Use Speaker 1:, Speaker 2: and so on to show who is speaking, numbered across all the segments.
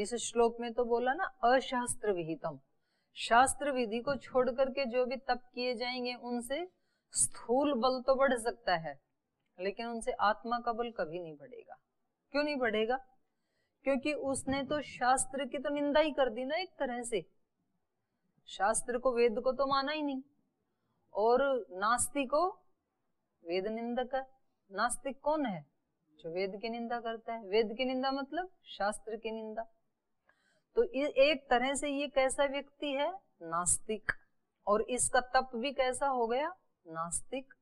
Speaker 1: इस श्लोक में तो बोला ना अशास्त्र विहितम, शास्त्र विधि को छोड़ करके जो भी तप किए जाएंगे उनसे स्थूल बल तो बढ़ सकता है, लेकिन उनसे आत्मा का बल कभी नहीं बढ़ेगा। क्यों नहीं बढ़ेगा? क्योंकि उसने तो शास्त्र की तो निंदा ही कर दी ना एक तरह से। शास्त्र को, वेद को तो माना ही नहीं, और नास्तिक को वेद निंदक है। नास्तिक कौन है? जो वेद की निंदा करता है। वेद की निंदा मतलब शास्त्र की निंदा। तो एक तरह से ये कैसा व्यक्ति है? नास्तिक। और इसका तप भी कैसा हो गया? नास्तिक।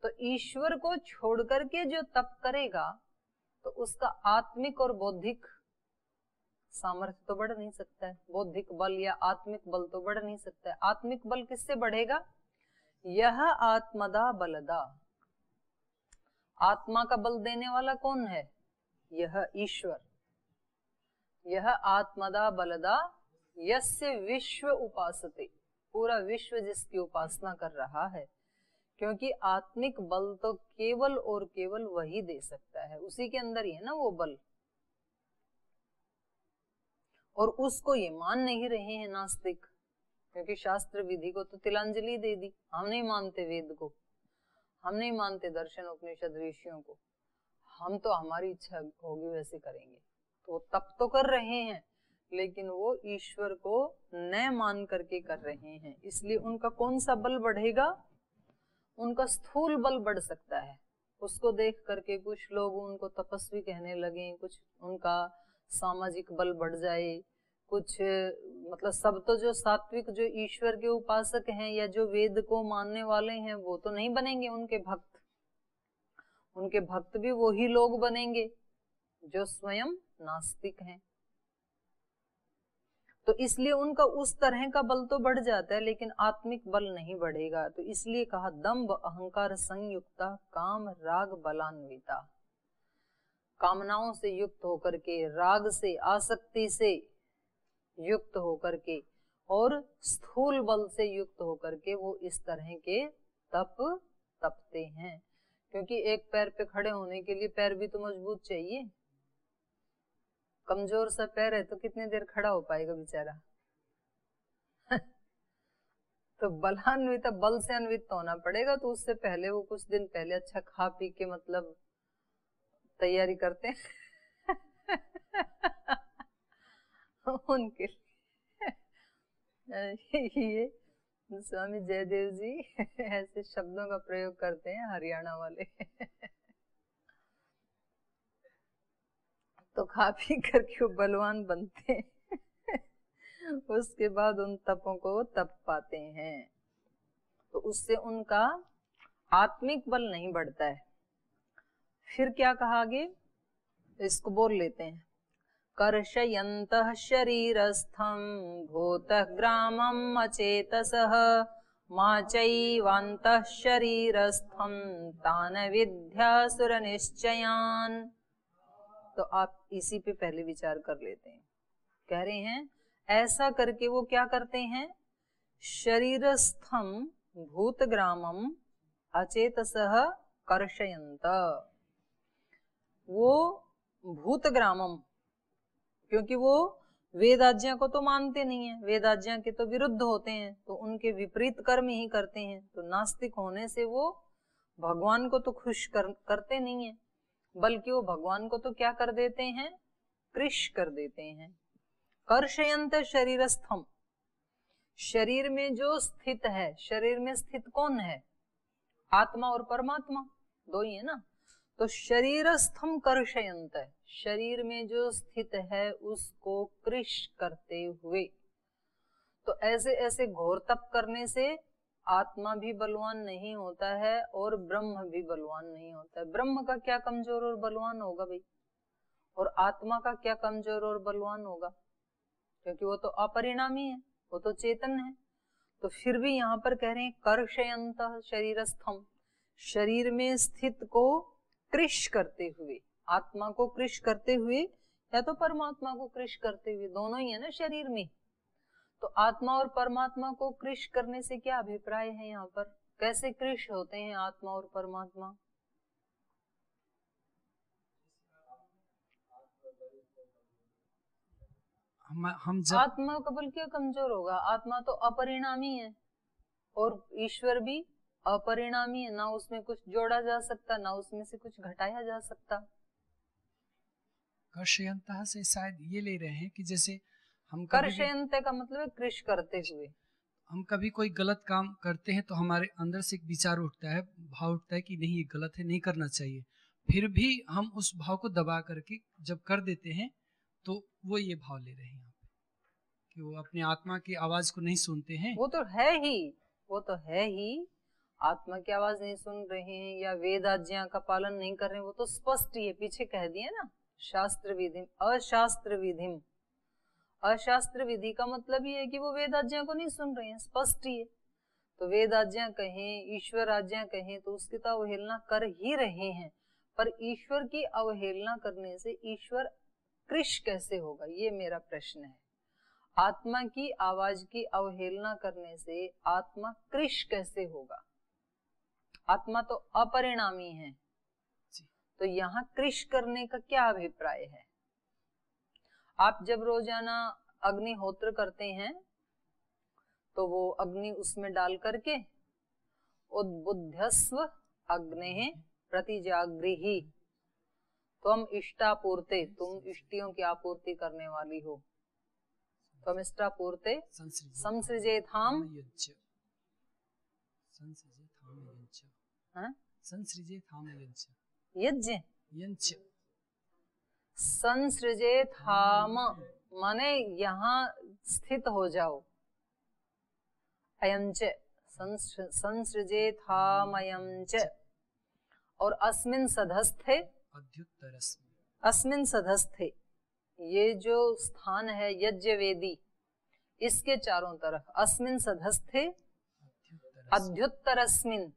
Speaker 1: तो ईश्वर को छोड़ करके जो तप करेगा तो उसका आत्मिक और बौद्धिक सामर्थ्य तो बढ़ नहीं सकता है। बौद्धिक बल या आत्मिक बल तो बढ़ नहीं सकता है। आत्मिक बल किससे बढ़ेगा? यह आत्मदा बलदा। आत्मा का बल देने वाला कौन है? यह ईश्वर। यह आत्मदा बलदा यस्य विश्व उपासते। पूरा विश्व जिसकी उपासना कर रहा है, क्योंकि आत्मिक बल तो केवल और केवल वही दे सकता है, उसी के अंदर ही है ना वो बल। और उसको ये मान नहीं रहे हैं नास्तिक, क्योंकि शास्त्र विधि को तो तिलांजलि दे दी। हम नहीं मानते वेद को, हम नहीं मानते दर्शन उपनिषद ऋषियों को, हम तो हमारी इच्छा होगी वैसे करेंगे। तो तप तो कर रहे हैं, लेकिन वो ईश्वर को न मान करके कर रहे हैं, इसलिए उनका कौन सा बल बढ़ेगा? उनका स्थूल बल बढ़ सकता है। उसको देख करके कुछ लोग उनको तपस्वी कहने लगे, कुछ उनका सामाजिक बल बढ़ जाए, कुछ मतलब सब तो जो सात्विक, जो ईश्वर के उपासक हैं या जो वेद को मानने वाले हैं वो तो नहीं बनेंगे उनके भक्त। उनके भक्त भी वही लोग बनेंगे जो स्वयं नास्तिक हैं। तो इसलिए उनका उस तरह का बल तो बढ़ जाता है, लेकिन आत्मिक बल नहीं बढ़ेगा। तो इसलिए कहा दंभ अहंकार संयुक्ता काम राग बलान्विता। कामनाओं से युक्त होकर के, राग से, आसक्ति से युक्त होकर के और स्थूल बल से युक्त होकर के वो इस तरह के तप तपते हैं। क्योंकि एक पैर पे खड़े होने के लिए पैर भी तो मजबूत चाहिए। कमजोर सा पैर है तो कितनी देर खड़ा हो पाएगा बेचारा। तो बलान्वित, बल से अन्वित तो होना पड़ेगा। तो उससे पहले वो कुछ दिन पहले अच्छा खा पी के मतलब तैयारी करते हैं उनके लिए ये स्वामी जयदेव जी ऐसे शब्दों का प्रयोग करते हैं हरियाणा वाले तो खा पी करके वो बलवान बनते हैं उसके बाद उन तपों को तप पाते हैं। तो उससे उनका आत्मिक बल नहीं बढ़ता है। फिर क्या कहा आगे, इसको बोल लेते हैं। कर्षयन्तः शरीरस्थं भूतग्रामम् अचेतसः मा चैवान्तः शरीरस्थं तान् विद्यासुरनिश्चयान्। तो आप इसी पे पहले विचार कर लेते हैं। कह रहे हैं ऐसा करके वो क्या करते हैं? शरीरस्थम भूतग्रामम अचेतसः कर्षयन्त। वो भूतग्रामम, क्योंकि वो वेदाज्ञा को तो मानते नहीं है, वेदाज्ञा के तो विरुद्ध होते हैं, तो उनके विपरीत कर्म ही करते हैं। तो नास्तिक होने से वो भगवान को तो खुश करते नहीं है, बल्कि वो भगवान को तो क्या कर देते हैं? कृश कर देते हैं। कर्षयन्त शरीरस्थम, शरीर में जो स्थित है, शरीर में स्थित कौन है? आत्मा और परमात्मा दो ही है ना। तो शरीरस्थम कर्षयन्त, शरीर में जो स्थित है उसको कृश करते हुए। तो ऐसे ऐसे घोर तप करने से आत्मा भी बलवान नहीं होता है और ब्रह्म भी बलवान नहीं होता है। ब्रह्म का क्या कमजोर और बलवान होगा भाई, और आत्मा का क्या कमजोर और बलवान होगा? क्योंकि वो तो अपरिणामी है, वो तो चेतन है। तो फिर भी यहाँ पर कह रहे हैं कर्षयन्तः शरीरस्थम, शरीर में स्थित को कृश करते हुए, आत्मा को कृश करते हुए या तो परमात्मा को कृश करते हुए, दोनों ही है ना शरीर में। तो आत्मा और परमात्मा को कृश करने से क्या अभिप्राय है यहाँ पर? कैसे कृश होते हैं आत्मा और परमात्मा?
Speaker 2: हम जब
Speaker 1: आत्मा का बल क्या कमजोर होगा? आत्मा तो अपरिणामी है और ईश्वर भी अपरिणामी है, ना उसमें कुछ जोड़ा जा सकता, ना उसमें से कुछ घटाया जा सकता।
Speaker 2: कर्षयन्तः से शायद ये ले रहे हैं कि जैसे हम कभी भी
Speaker 1: कर्षयन्ते का मतलब है कृष करते हुए।
Speaker 2: हम कभी कोई गलत काम करते हैं तो हमारे अंदर से एक विचार उठता है, भाव उठता है कि नहीं ये गलत है, नहीं करना चाहिए। फिर भी हम उस भाव को दबा करके जब कर देते हैं तो वो ये भाव ले रहे हैं यहाँ पे कि वो अपने आत्मा की आवाज को नहीं सुनते हैं।
Speaker 1: वो तो है ही, वो तो है ही। आत्मा की आवाज नहीं सुन रहे हैं या वेद आज्ञा का पालन नहीं कर रहे हैं, वो तो स्पष्ट ही है, पीछे कह दिए ना, शास्त्र विधिम अशास्त्र विधिम। अशास्त्र विधि का मतलब ये है कि वो वेद आज्ञा को नहीं सुन रहे हैं, स्पष्ट ही है। तो वेद आज्ञा कहें, ईश्वर आज्ञा कहें, तो उसकी तो अवहेलना कर ही रहे हैं। पर ईश्वर की अवहेलना करने से ईश्वर कृष कैसे होगा, ये मेरा प्रश्न है। आत्मा की आवाज की अवहेलना करने से आत्मा कृष कैसे होगा? आत्मा तो अपरिणामी है, तो यहाँ कृष करने का क्या अभिप्राय है? आप जब रोजाना अग्निहोत्र करते हैं तो वो अग्नि उसमें डाल करके उद्बुद्धस्व अग्ने प्रतिजागृहि, तुम इष्टापूर्ते, तुम इष्टियों की आपूर्ति करने वाली हो, तुम इष्टापूर्ते संसृजेथाम यज्ञ संसृजेथाम माने यहाँ स्थित हो जाओ, अयंच संसृजेथामयंच, और अस्मिन् सधस्थे, अस्मिन् सधस्थे, ये जो स्थान है यज्ञ वेदी, इसके चारों तरफ अस्मिन् सधस्थे अध्युत्तरस्मिन्,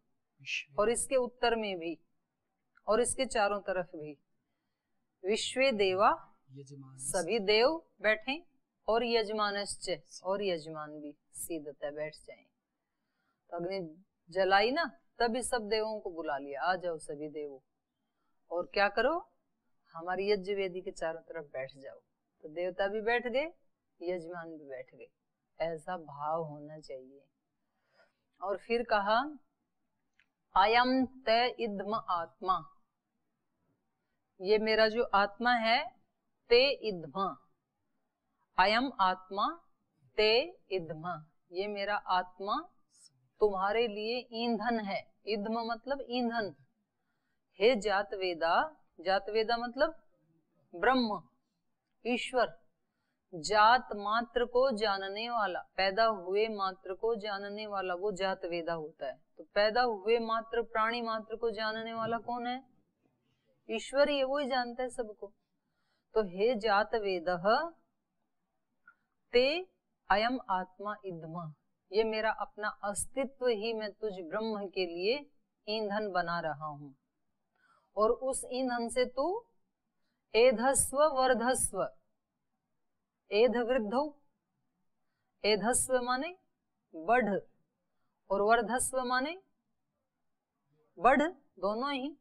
Speaker 1: और इसके उत्तर में भी और इसके चारों तरफ भी विश्वे देवा, सभी देव बैठे, और यजमानश्च, और यजमान भी सीधता बैठ जाएं। तो अग्नि जलाई ना, तभी सब देवों को बुला लिया, आ जाओ सभी देवों, और क्या करो, हमारी यज्ञ वेदी के चारों तरफ बैठ जाओ। तो देवता भी बैठ गए, यजमान भी बैठ गए, ऐसा भाव होना चाहिए। और फिर कहा अयम ते इद्म आत्मा, ये मेरा जो आत्मा है, ते इद्म, अयम आत्मा ते इद्म, ये मेरा आत्मा तुम्हारे लिए ईंधन है। इद्म मतलब ईंधन। हे जात वेदा, जात वेदा मतलब ब्रह्म, ईश्वर, जात मात्र को जानने वाला, पैदा हुए मात्र को जानने वाला, वो जात वेदा होता है। तो पैदा हुए मात्र, प्राणी मात्र को जानने वाला कौन है? ईश्वर ही है, वो ही जानता है सबको। तो हे जात वेदः ते अयम आत्मा इद्म, ये मेरा अपना अस्तित्व ही मैं तुझ ब्रह्म के लिए ईंधन बना रहा हूं, और उस ईंधन से तू एधस्व वर्धस्व, एध वृद्धौ, एधस्व माने बढ़, और वर्धस्व माने बढ़, दोनों ही।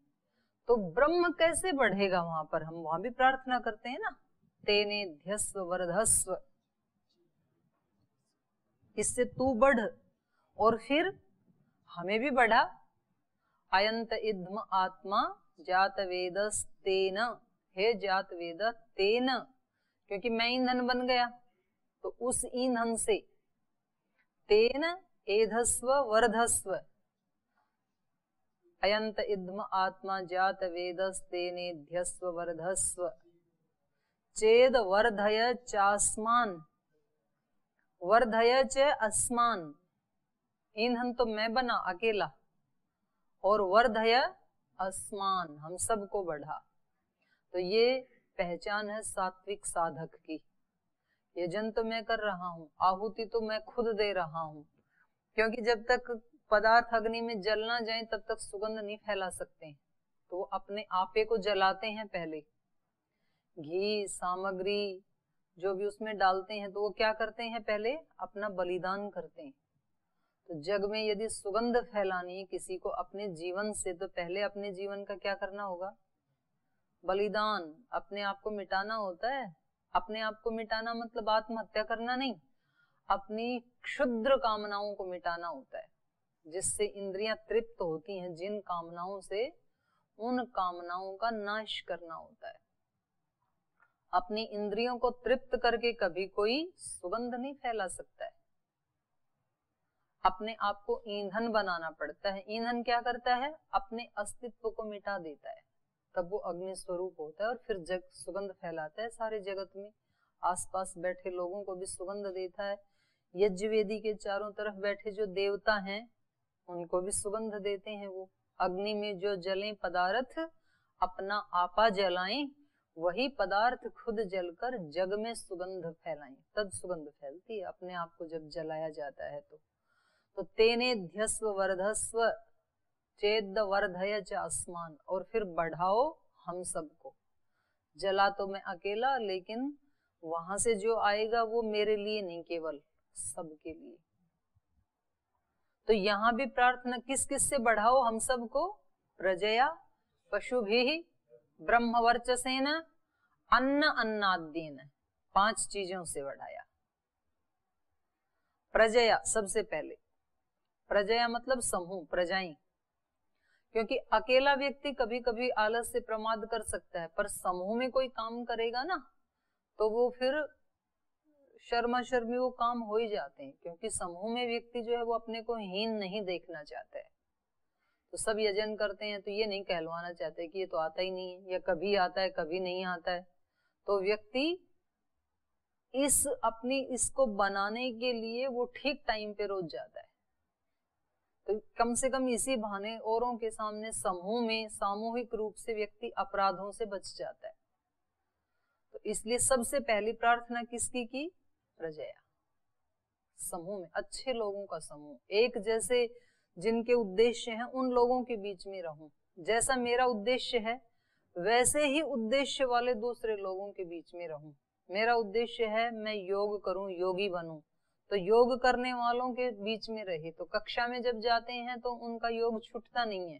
Speaker 1: तो ब्रह्म कैसे बढ़ेगा वहां पर? हम वहां भी प्रार्थना करते हैं ना, तेने ध्यस्व वर्धस्व, इससे तू बढ़, और फिर हमें भी बढ़ा। अयंत इद्म आत्मा जात वेदस्तेन, हे जात वेद तेन, क्योंकि मैं ईंधन बन गया, तो उस ईंधन से तेन एधस्व वर्धस्व, अयंत इद्म आत्मा जात वेदस्तेनेध्यस्व वर्धस्व, चेद वर्धय चास्मान, वर्धय च अस्मान, ईंधन तो मैं बना अकेला, और वर्धय अस्मान, हम सबको बढ़ा। तो ये पहचान है सात्विक साधक की। यजन तो मैं कर रहा हूँ, आहुति तो मैं खुद दे रहा हूँ, क्योंकि जब तक पदार्थ अग्नि में जल ना जाए तब तक सुगंध नहीं फैला सकते। तो अपने आपे को जलाते हैं पहले, घी सामग्री जो भी उसमें डालते हैं, तो वो क्या करते हैं, पहले अपना बलिदान करते हैं। तो जग में यदि सुगंध फैलानी है किसी को अपने जीवन से, तो पहले अपने जीवन का क्या करना होगा? बलिदान, अपने आप को मिटाना होता है, अपने आप को मिटाना मतलब आत्महत्या करना नहीं, अपनी क्षुद्र कामनाओं को मिटाना होता है, जिससे इंद्रियां तृप्त होती हैं। जिन कामनाओं से, उन कामनाओं का नाश करना होता है। अपनी इंद्रियों को तृप्त करके कभी कोई सुगंध नहीं फैला सकता है। अपने आप को ईंधन बनाना पड़ता है। ईंधन क्या करता है? अपने अस्तित्व को मिटा देता है, तब वो अग्नि स्वरूप होता है और फिर सुगंध फैलाता है सारे जगत में। आसपास बैठे लोगों को भी सुगंध देता है। यज्ञ वेदी के चारों तरफ बैठे जो देवता हैं उनको भी सुगंध देते हैं। वो अग्नि में जो जलें पदार्थ अपना आपा जलाएं, वही पदार्थ खुद जलकर जग में सुगंध फैलाएं, तब सुगंध फैलती है अपने आप को जब जलाया जाता है। तो तेने ध्यस्व वर्धस्व चेद वर्धय च आसमान, और फिर बढ़ाओ हम सबको। जला तो मैं अकेला, लेकिन वहां से जो आएगा वो मेरे लिए नहीं, केवल सबके लिए। तो यहाँ भी प्रार्थना किस किस से बढ़ाओ हम सबको? प्रजया पशुभिः ब्रह्मवर्चसेन अन्न अन्नाद्येन, 5 चीजों से बढ़ाया। प्रजया सबसे पहले, प्रजया मतलब समूह, प्रजाएं। क्योंकि अकेला व्यक्ति कभी कभी आलस से प्रमाद कर सकता है, पर समूह में कोई काम करेगा ना तो वो फिर शर्मा शर्मी वो काम हो ही जाते हैं। क्योंकि समूह में व्यक्ति जो है वो अपने को हीन नहीं देखना चाहता है। तो सब यजन करते हैं तो ये नहीं कहलवाना चाहते कि ये तो आता ही नहीं है, या कभी आता है कभी नहीं आता है। तो व्यक्ति इसको बनाने के लिए वो ठीक टाइम पे रोज जाता है। तो कम से कम इसी बहाने औरों के सामने समूह में सामूहिक रूप से व्यक्ति अपराधों से बच जाता है। तो इसलिए सबसे पहली प्रार्थना किसकी की? प्रजया, समूह में, अच्छे लोगों का समूह, एक जैसे जिनके उद्देश्य हैं उन लोगों के बीच में रहूं। जैसा मेरा उद्देश्य है वैसे ही उद्देश्य वाले दूसरे लोगों के बीच में रहूं। मेरा उद्देश्य है मैं योग करूं, योगी बनूं, तो योग करने वालों के बीच में रहे। तो कक्षा में जब जाते हैं तो उनका योग छूटता नहीं है,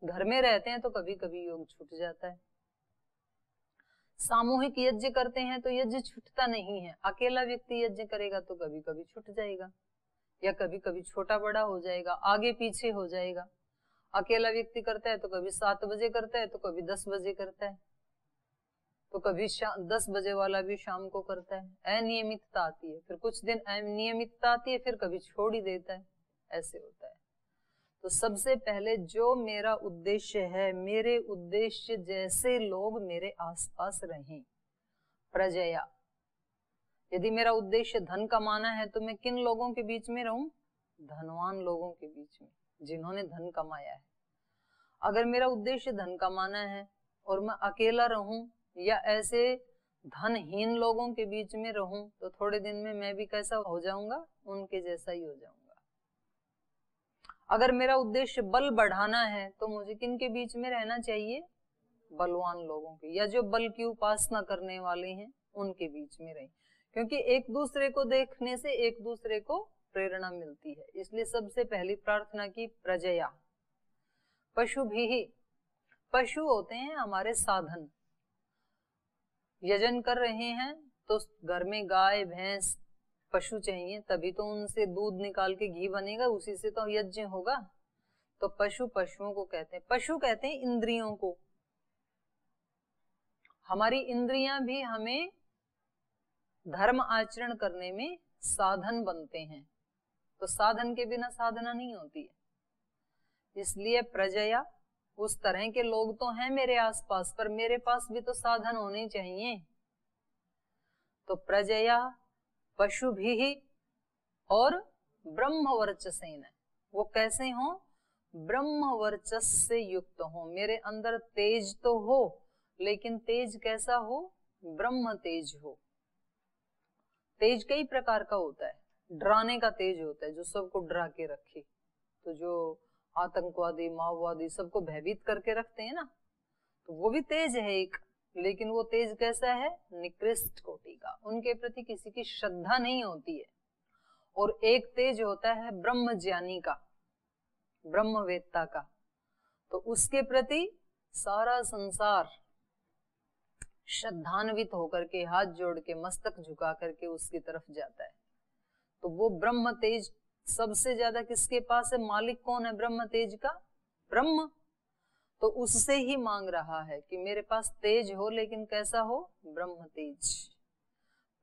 Speaker 1: घर में रहते हैं तो कभी कभी योग छूट जाता है। सामूहिक यज्ञ करते हैं तो यज्ञ छूटता नहीं है। अकेला व्यक्ति यज्ञ करेगा तो कभी कभी छूट जाएगा, या कभी कभी छोटा बड़ा हो जाएगा, आगे पीछे हो जाएगा। अकेला व्यक्ति करता है तो कभी 7 बजे करता है तो कभी 10 बजे करता है, तो कभी 10 बजे वाला भी शाम को करता है। अनियमितता आती है, फिर कुछ दिन अनियमितता आती है, फिर कभी छोड़ ही देता है, ऐसे होता है। तो सबसे पहले जो मेरा उद्देश्य है, मेरे उद्देश्य जैसे लोग मेरे आसपास रहें। प्रजया, यदि मेरा उद्देश्य धन कमाना है तो मैं किन लोगों के बीच में रहूं? धनवान लोगों के बीच में, जिन्होंने धन कमाया है। अगर मेरा उद्देश्य धन कमाना है और मैं अकेला रहूं या ऐसे धनहीन लोगों के बीच में रहूं, तो थोड़े दिन में मैं भी कैसा हो जाऊंगा? उनके जैसा ही हो जाऊंगा। अगर मेरा उद्देश्य बल बढ़ाना है तो मुझे किन के बीच में रहना चाहिए? बलवान लोगों के, या जो बल की उपासना करने वाले हैं उनके बीच में रहें। क्योंकि एक दूसरे को देखने से एक दूसरे को प्रेरणा मिलती है। इसलिए सबसे पहली प्रार्थना की प्रजया। पशु भी, पशु होते हैं हमारे साधन। यजन कर रहे हैं तो घर में गाय भैंस पशु चाहिए, तभी तो उनसे दूध निकाल के घी बनेगा, उसी से तो यज्ञ होगा। तो पशु, पशुओं को कहते हैं। पशु कहते हैं इंद्रियों को। हमारी इंद्रियां भी हमें धर्म आचरण करने में साधन बनते हैं। तो साधन के बिना साधना नहीं होती है। इसलिए प्रजया, उस तरह के लोग तो हैं मेरे आसपास, पर मेरे पास भी तो साधन होने चाहिए। तो प्रजया पशु भी और ब्रह्म वर्चसेन, वो कैसे हो? ब्रह्म वर्चस से युक्त हो। मेरे अंदर तेज तो हो, लेकिन तेज कैसा हो? ब्रह्म तेज हो। तेज कई प्रकार का होता है। डराने का तेज होता है, जो सबको डरा के रखे। तो जो आतंकवादी, माओवादी सबको भयभीत करके रखते हैं ना, तो वो भी तेज है एक। लेकिन वो तेज कैसा है? निकृष्ट कोटि का, उनके प्रति किसी की श्रद्धा नहीं होती है। और एक तेज होता है ब्रह्म ज्ञानी का, ब्रह्मवेत्ता का, तो उसके प्रति सारा संसार श्रद्धान्वित होकर के हाथ जोड़ के मस्तक झुका करके उसकी तरफ जाता है। तो वो ब्रह्म तेज सबसे ज्यादा किसके पास है? मालिक कौन है ब्रह्म तेज का? ब्रह्म। तो उससे ही मांग रहा है कि मेरे पास तेज हो, लेकिन कैसा हो? ब्रह्म तेज।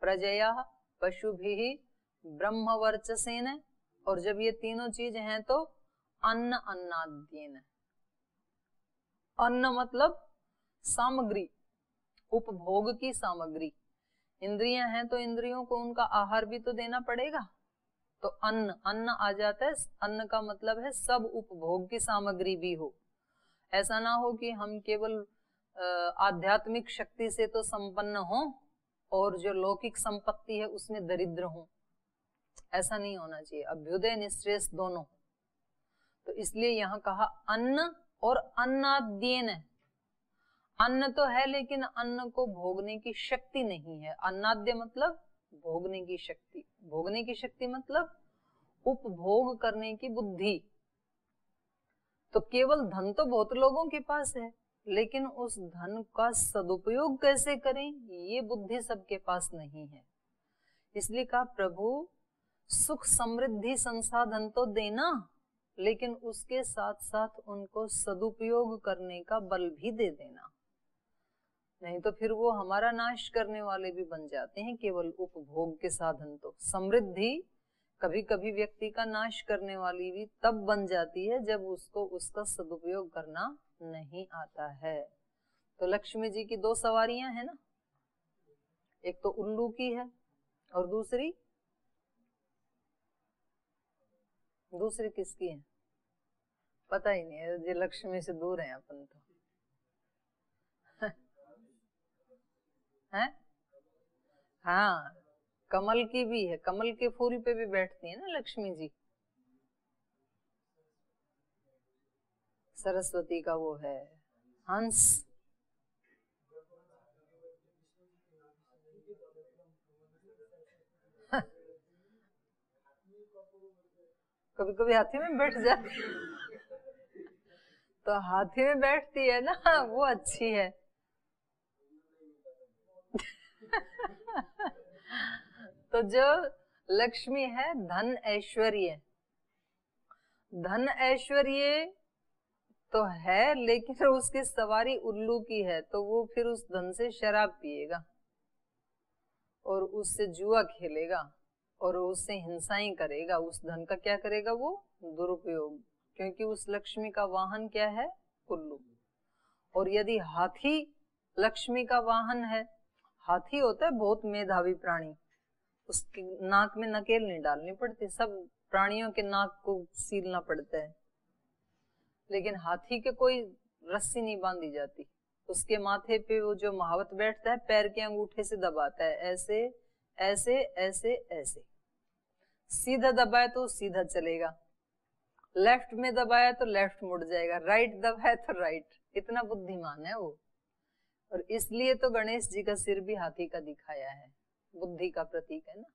Speaker 1: प्रजया पशुभिः ब्रह्म वर्चसेन, और जब ये तीनों चीज हैं तो अन्न अन्नाद्येन। अन्न मतलब सामग्री, उपभोग की सामग्री। इंद्रियां हैं तो इंद्रियों को उनका आहार भी तो देना पड़ेगा। तो अन्न, अन्न आ जाता है। अन्न का मतलब है सब उपभोग की सामग्री भी हो। ऐसा ना हो कि हम केवल आध्यात्मिक शक्ति से तो संपन्न हो और जो लौकिक संपत्ति है उसमें दरिद्र हो। ऐसा नहीं होना चाहिए, अभ्युदय निश्रेष दोनों। तो इसलिए यहाँ कहा अन्न और अन्नाद्येन। अन्न तो है लेकिन अन्न को भोगने की शक्ति नहीं है। अन्नाद्य मतलब भोगने की शक्ति। भोगने की शक्ति मतलब उपभोग करने की बुद्धि। तो केवल धन तो बहुत लोगों के पास है, लेकिन उस धन का सदुपयोग कैसे करें ये बुद्धि सबके पास नहीं है। इसलिए कहा प्रभु सुख समृद्धि संसाधन तो देना, लेकिन उसके साथ साथ उनको सदुपयोग करने का बल भी दे देना। नहीं तो फिर वो हमारा नाश करने वाले भी बन जाते हैं। केवल उपभोग के साधन तो समृद्धि कभी कभी व्यक्ति का नाश करने वाली भी तब बन जाती है जब उसको उसका सदुपयोग करना नहीं आता है। तो लक्ष्मी जी की दो सवारियां है ना, एक तो उल्लू की है और दूसरी किसकी है पता ही नहीं है। ये लक्ष्मी से दूर है अपन तो है। हाँ, कमल की भी है, कमल के फूल पे भी बैठती है ना लक्ष्मी जी। सरस्वती का वो है हंस। कभी कभी हाथी में बैठ जाती तो हाथी में बैठती है ना, वो अच्छी है। तो जो लक्ष्मी है धन ऐश्वर्य, धन ऐश्वर्य तो है, लेकिन उसकी सवारी उल्लू की है, तो वो फिर उस धन से शराब पिएगा और उससे जुआ खेलेगा और उससे हिंसाएं करेगा। उस धन का क्या करेगा? वो दुरुपयोग, क्योंकि उस लक्ष्मी का वाहन क्या है? उल्लू। और यदि हाथी लक्ष्मी का वाहन है, हाथी होता है बहुत मेधावी प्राणी, उसकी नाक में नकेल नहीं डालनी पड़ती, सब प्राणियों के नाक को सीलना पड़ता है, लेकिन हाथी के कोई रस्सी नहीं बांधी जाती। उसके माथे पे वो जो महावत बैठता है पैर के अंगूठे से दबाता है, ऐसे ऐसे ऐसे ऐसे। सीधा दबाया तो सीधा चलेगा, लेफ्ट में दबाया तो लेफ्ट मुड़ जाएगा, राइट दबाया तो राइट। इतना बुद्धिमान है वो। और इसलिए तो गणेश जी का सिर भी हाथी का दिखाया है, बुद्धि का प्रतीक है ना।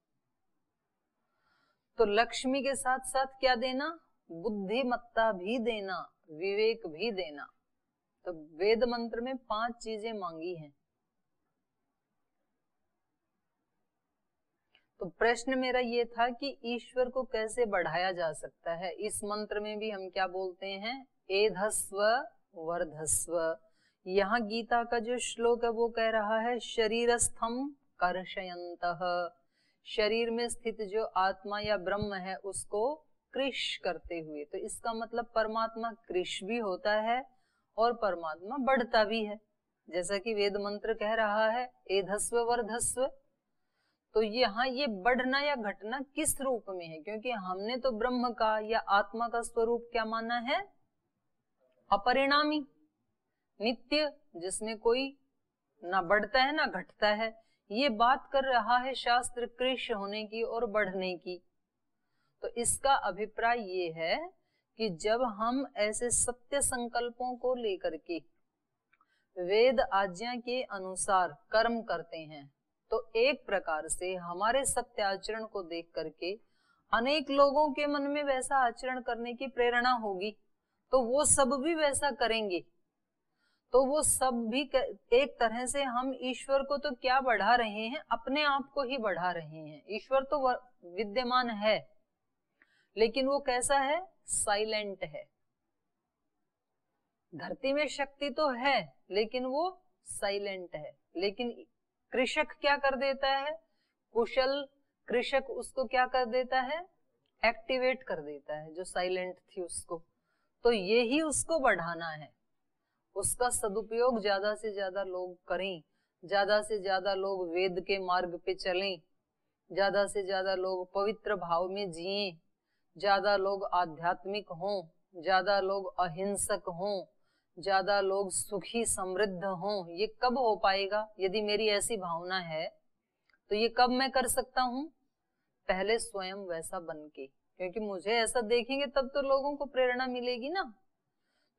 Speaker 1: तो लक्ष्मी के साथ साथ क्या देना? बुद्धिमत्ता भी देना, विवेक भी देना। तो वेद मंत्र में 5 चीजें मांगी हैं। तो प्रश्न मेरा ये था कि ईश्वर को कैसे बढ़ाया जा सकता है। इस मंत्र में भी हम क्या बोलते हैं? एधस्व वर्धस्व। यहाँ गीता का जो श्लोक है वो कह रहा है शरीरस्थम कर्षयन्तः, शरीर में स्थित जो आत्मा या ब्रह्म है उसको कृश करते हुए। तो इसका मतलब परमात्मा कृश भी होता है और परमात्मा बढ़ता भी है, जैसा कि वेद मंत्र कह रहा है एधस्व वर्धस्व। तो यहाँ ये बढ़ना या घटना किस रूप में है? क्योंकि हमने तो ब्रह्म का या आत्मा का स्वरूप क्या माना है? अपरिणामी, नित्य, जिसमें कोई ना बढ़ता है ना घटता है। ये बात कर रहा है शास्त्र कृश होने की और बढ़ने की। तो इसका अभिप्राय ये है कि जब हम ऐसे सत्य संकल्पों को लेकर के वेद आज्ञा के अनुसार कर्म करते हैं, तो एक प्रकार से हमारे सत्य आचरण को देख करके अनेक लोगों के मन में वैसा आचरण करने की प्रेरणा होगी, तो वो सब भी वैसा करेंगे। तो तो वो सब भी एक तरह से हम ईश्वर को तो क्या बढ़ा रहे हैं, अपने आप को ही बढ़ा रहे हैं। ईश्वर तो विद्यमान है, लेकिन वो कैसा है, साइलेंट है। धरती में शक्ति तो है लेकिन वो साइलेंट है। लेकिन कृषक क्या कर देता है, कुशल कृषक उसको क्या कर देता है, एक्टिवेट कर देता है जो साइलेंट थी उसको। तो यही उसको बढ़ाना है, उसका सदुपयोग ज्यादा से ज्यादा लोग करें, ज्यादा से ज्यादा लोग वेद के मार्ग पे चलें, ज्यादा से ज्यादा लोग पवित्र भाव में जिएं, ज्यादा लोग आध्यात्मिक हों, ज्यादा लोग अहिंसक हों, ज्यादा लोग सुखी समृद्ध हों। ये कब हो पाएगा, यदि मेरी ऐसी भावना है तो ये कब मैं कर सकता हूं, पहले स्वयं वैसा बन के, क्योंकि मुझे ऐसा देखेंगे तब तो लोगों को प्रेरणा मिलेगी ना।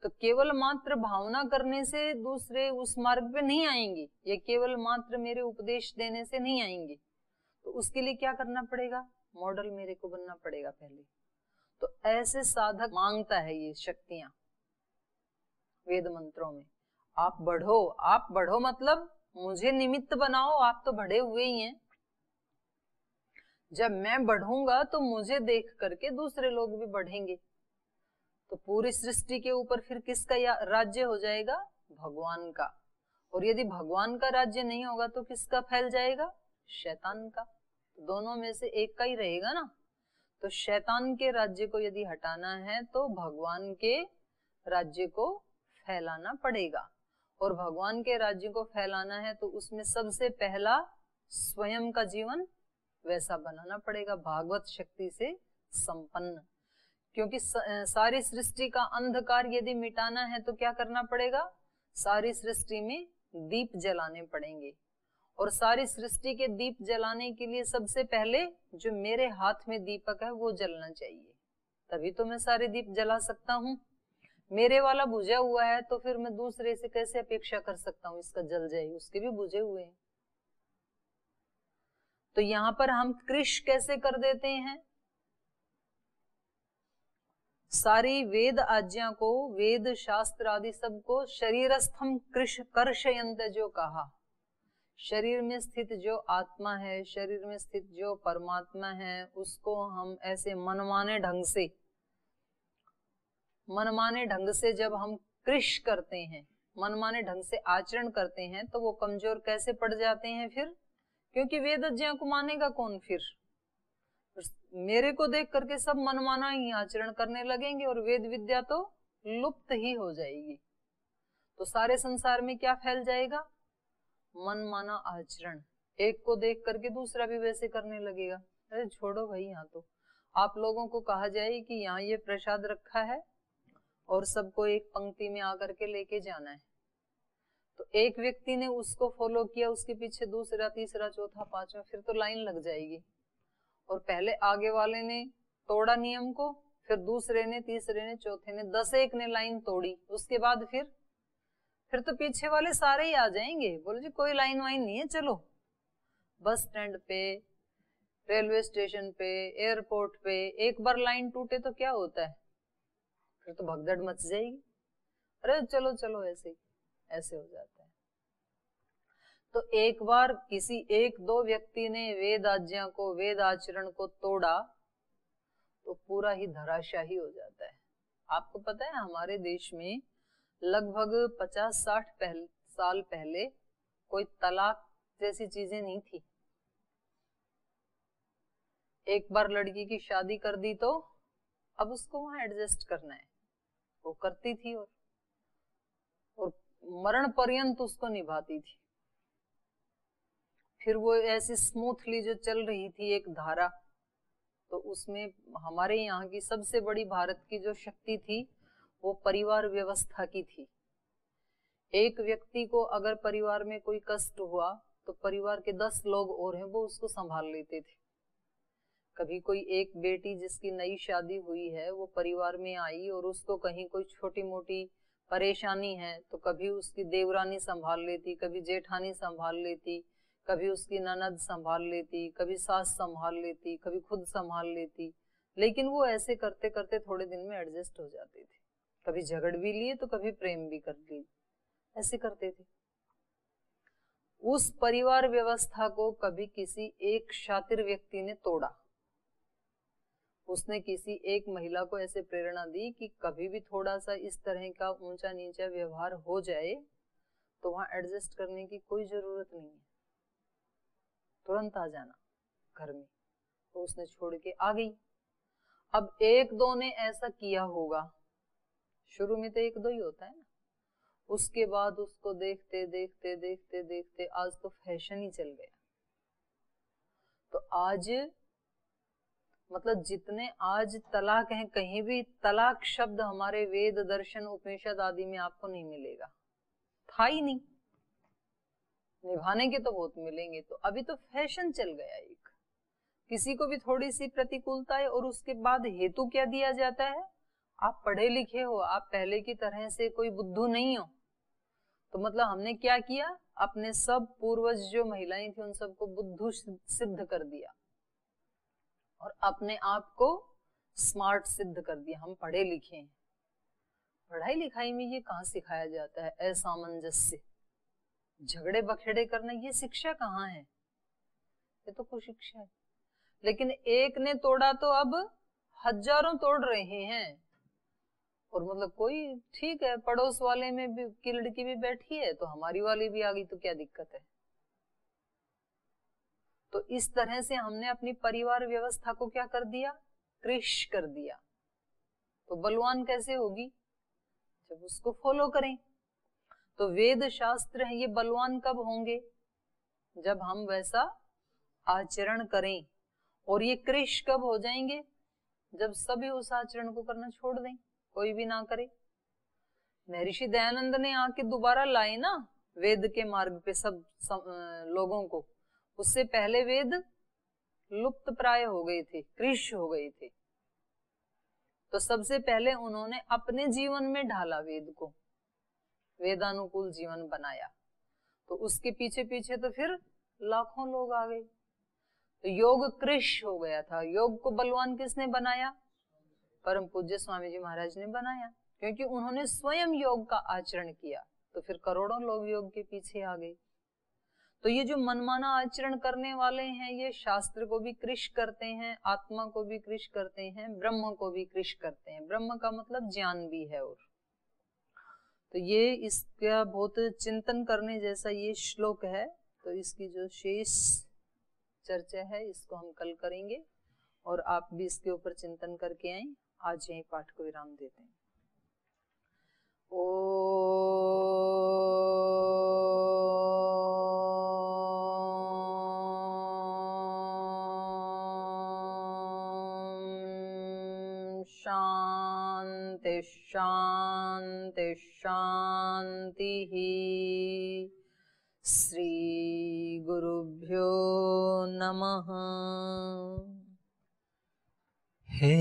Speaker 1: तो केवल मात्र भावना करने से दूसरे उस मार्ग पे नहीं आएंगे, ये केवल मात्र मेरे उपदेश देने से नहीं आएंगे। तो उसके लिए क्या करना पड़ेगा, मॉडल मेरे को बनना पड़ेगा पहले। तो ऐसे साधक मांगता है ये शक्तियां वेद मंत्रों में। आप बढ़ो, आप बढ़ो मतलब मुझे निमित्त बनाओ, आप तो बढ़े हुए ही हैं। जब मैं बढ़ूंगा तो मुझे देख करके दूसरे लोग भी बढ़ेंगे। तो पूरी सृष्टि के ऊपर फिर किसका राज्य हो जाएगा, भगवान का। और यदि भगवान का राज्य नहीं होगा तो किसका फैल जाएगा, शैतान का। तो दोनों में से एक का ही रहेगा ना। तो शैतान के राज्य को यदि हटाना है तो भगवान के राज्य को फैलाना पड़ेगा। और भगवान के राज्य को फैलाना है तो उसमें सबसे पहला स्वयं का जीवन वैसा बनाना पड़ेगा, भागवत शक्ति से संपन्न। क्योंकि सारी सृष्टि का अंधकार यदि मिटाना है तो क्या करना पड़ेगा, सारी सृष्टि में दीप जलाने पड़ेंगे। और सारी सृष्टि के दीप जलाने के लिए सबसे पहले जो मेरे हाथ में दीपक है वो जलना चाहिए, तभी तो मैं सारे दीप जला सकता हूँ। मेरे वाला बुझा हुआ है तो फिर मैं दूसरे से कैसे अपेक्षा कर सकता हूँ इसका जल जाए, उसके भी बुझे हुए हैं। तो यहाँ पर हम कृष कैसे कर देते हैं, सारी वेद आज्ञा को, वेद शास्त्र आदि सबको शरीरस्थम कृष कर्षयंत जो कहा, शरीर में स्थित जो आत्मा है, शरीर में स्थित जो परमात्मा है, उसको हम ऐसे मनमाने ढंग से जब हम कृष करते हैं, मनमाने ढंग से आचरण करते हैं तो वो कमजोर कैसे पड़ जाते हैं फिर, क्योंकि वेद आज्ञा को मानेगा कौन फिर। मेरे को देख करके सब मनमाना ही आचरण करने लगेंगे और वेद विद्या तो लुप्त ही हो जाएगी। तो सारे संसार में क्या फैल जाएगा, मनमाना आचरण। एक को देख करके दूसरा भी वैसे करने लगेगा। अरे छोड़ो भाई, यहाँ तो आप लोगों को कहा जाए कि यहाँ ये प्रसाद रखा है और सबको एक पंक्ति में आकर के लेके जाना है, तो एक व्यक्ति ने उसको फॉलो किया, उसके पीछे दूसरा, तीसरा, चौथा, पांचवा, फिर तो लाइन लग जाएगी। और पहले आगे वाले ने तोड़ा नियम को, फिर दूसरे ने, तीसरे ने, चौथे ने, 10 एक ने लाइन तोड़ी, उसके बाद फिर तो पीछे वाले सारे ही आ जाएंगे, बोले जी कोई लाइन वाइन नहीं है, चलो। बस स्टैंड पे, रेलवे स्टेशन पे, एयरपोर्ट पे एक बार लाइन टूटे तो क्या होता है, फिर तो भगदड़ मच जाएगी। अरे चलो चलो, ऐसे हो जाता है। तो एक बार किसी एक दो व्यक्ति ने वेद आज्ञा को, वेद आचरण को तोड़ा तो पूरा ही धराशाही हो जाता है। आपको पता है हमारे देश में लगभग 50-60 साल पहले कोई तलाक जैसी चीजें नहीं थी। एक बार लड़की की शादी कर दी तो अब उसको वहां एडजस्ट करना है, वो करती थी और मरण पर्यंत उसको निभाती थी। फिर वो ऐसी स्मूथली जो चल रही थी एक धारा, तो उसमें हमारे यहाँ की सबसे बड़ी भारत की जो शक्ति थी वो परिवार व्यवस्था की थी। एक व्यक्ति को अगर परिवार में कोई कष्ट हुआ तो परिवार के 10 लोग और हैं वो उसको संभाल लेते थे। कभी कोई एक बेटी जिसकी नई शादी हुई है वो परिवार में आई और उसको कहीं कोई छोटी मोटी परेशानी है तो कभी उसकी देवरानी संभाल लेती, कभी जेठानी संभाल लेती, कभी उसकी ननद संभाल लेती, कभी सास संभाल लेती, कभी खुद संभाल लेती। लेकिन वो ऐसे करते करते थोड़े दिन में एडजस्ट हो जाते थे। कभी झगड़ भी लिए तो कभी प्रेम भी कर ली। ऐसे करते थे। उस परिवार व्यवस्था को कभी किसी एक शातिर व्यक्ति ने तोड़ा। उसने किसी एक महिला को ऐसे प्रेरणा दी कि कभी भी थोड़ा सा इस तरह का ऊंचा नीचा व्यवहार हो जाए तो वहां एडजस्ट करने की कोई जरूरत नहीं है, तुरंत आ जाना घर में। तो उसने छोड़ के आ गई। अब एक दो ने ऐसा किया होगा, शुरू में तो एक दो ही होता है ना, उसके बाद उसको देखते देखते देखते देखते आज तो फैशन ही चल गया। तो आज मतलब जितने आज तलाक हैं, कहीं भी तलाक शब्द हमारे वेद दर्शन उपनिषद आदि में आपको नहीं मिलेगा, था ही नहीं। निभाने के तो बहुत मिलेंगे। तो अभी तो फैशन चल गया एक, किसी को भी थोड़ी सी प्रतिकूलता है और उसके बाद हेतु क्या दिया जाता है, आप पढ़े लिखे हो, आप पहले की तरह से कोई बुद्धू नहीं हो। तो मतलब हमने क्या किया, अपने सब पूर्वज जो महिलाएं थी उन सबको बुद्धू सिद्ध कर दिया और अपने आप को स्मार्ट सिद्ध कर दिया, हम पढ़े लिखे हैं। पढ़ाई लिखाई में ये कहाँ सिखाया जाता है, असामंजस्य, झगड़े बखेड़े करना, ये शिक्षा कहाँ है, ये तो कुछ शिक्षा है। लेकिन एक ने तोड़ा तो अब हजारों तोड़ रहे हैं। और मतलब कोई ठीक है, पड़ोस वाले में भी की लड़की भी बैठी है तो हमारी वाली भी आ गई, तो क्या दिक्कत है। तो इस तरह से हमने अपनी परिवार व्यवस्था को क्या कर दिया, कृश कर दिया। तो बलवान कैसे होगी, जब उसको फॉलो करें। तो वेद शास्त्र है, ये बलवान कब होंगे, जब हम वैसा आचरण करें। और ये कृश कब हो जाएंगे, जब सभी उस आचरण को करना छोड़ दें, कोई भी ना करे। महर्षि दयानंद ने आके दोबारा लाए ना वेद के मार्ग पे सब लोगों को। उससे पहले वेद लुप्त प्राय हो गए थे, कृश हो गए थे। तो सबसे पहले उन्होंने अपने जीवन में ढाला वेद को, वेदानुकूल जीवन बनाया। तो उसके पीछे पीछे तो फिर लाखों लोग आ गए। तो योग कृश हो गया था। योग को बलवान किसने बनाया, परम पूज्य स्वामी जी महाराज ने बनाया, क्योंकि उन्होंने स्वयं योग का आचरण किया। तो फिर करोड़ों लोग योग के पीछे आ गए। तो ये जो मनमाना आचरण करने वाले हैं, ये शास्त्र को भी कृश करते हैं, आत्मा को भी कृश करते हैं, ब्रह्म को भी कृश करते हैं। ब्रह्म का मतलब ज्ञान भी है। और तो ये इसका बहुत चिंतन करने जैसा ये श्लोक है। तो इसकी जो शेष चर्चा है इसको हम कल करेंगे, और आप भी इसके ऊपर चिंतन करके आए। आज यही पाठ को विराम देते हैं। शांति शांति शांति। श्री गुरुभ्यो नमः।
Speaker 3: हे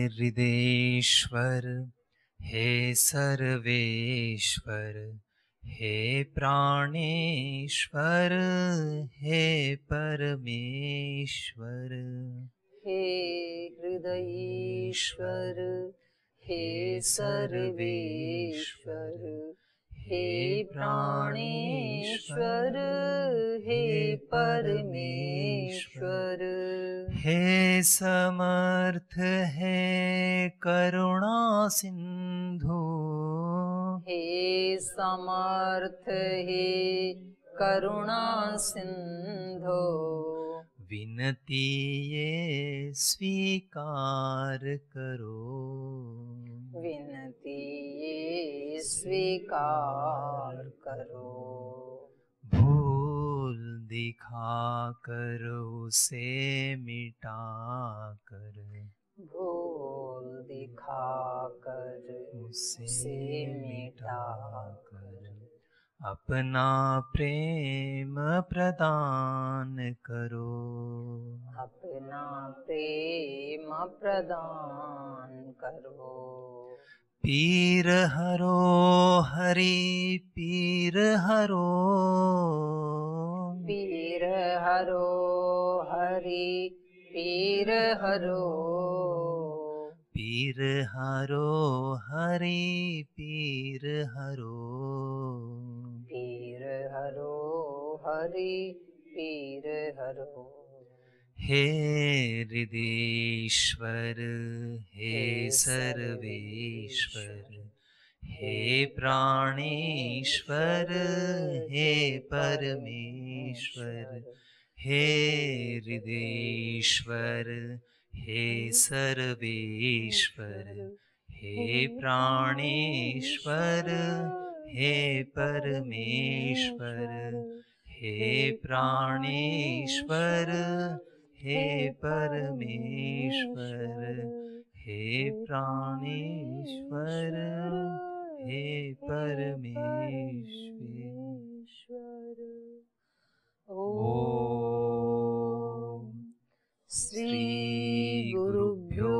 Speaker 3: हृदेश्वर, हे सर्वेश्वर, हे प्राणेश्वर, हे परमेश्वर।
Speaker 1: हे हृदयेश्वर, हे सर्वेश्वर, हे प्राणेश्वर, हे परमेश्वर।
Speaker 3: हे समर्थ, हे करुणा सिंधु,
Speaker 1: हे समर्थ, हे करुणा सिंधु।
Speaker 3: विनती ये स्वीकार करो,
Speaker 1: विनती ये स्वीकार करो।
Speaker 3: भूल दिखा कर उसे मिटा कर,
Speaker 1: भूल दिखा कर
Speaker 3: उसे मिटा कर, अपना प्रेम प्रदान करो,
Speaker 1: अपना प्रेम प्रदान करो।
Speaker 3: पीर हरो हरि पीर हरो,
Speaker 1: पीर हरो हरि पीर हरो।
Speaker 3: पीर हरो हरि पीर हरो,
Speaker 1: पीर हरो हरि पीर हरो।
Speaker 3: हे हृदीश्वर हे सर्वेश्वर, हे प्राणेश्वर हे परमेश्वर, हे हृदीश्वर हे सर्वेश्वर, हे प्राणेश्वर हे परमेश्वर, हे प्राणेश्वर हे परमेश्वर, हे प्राणेश्वर हे परमेश्वर।
Speaker 1: ओम श्री गुरुभ्यो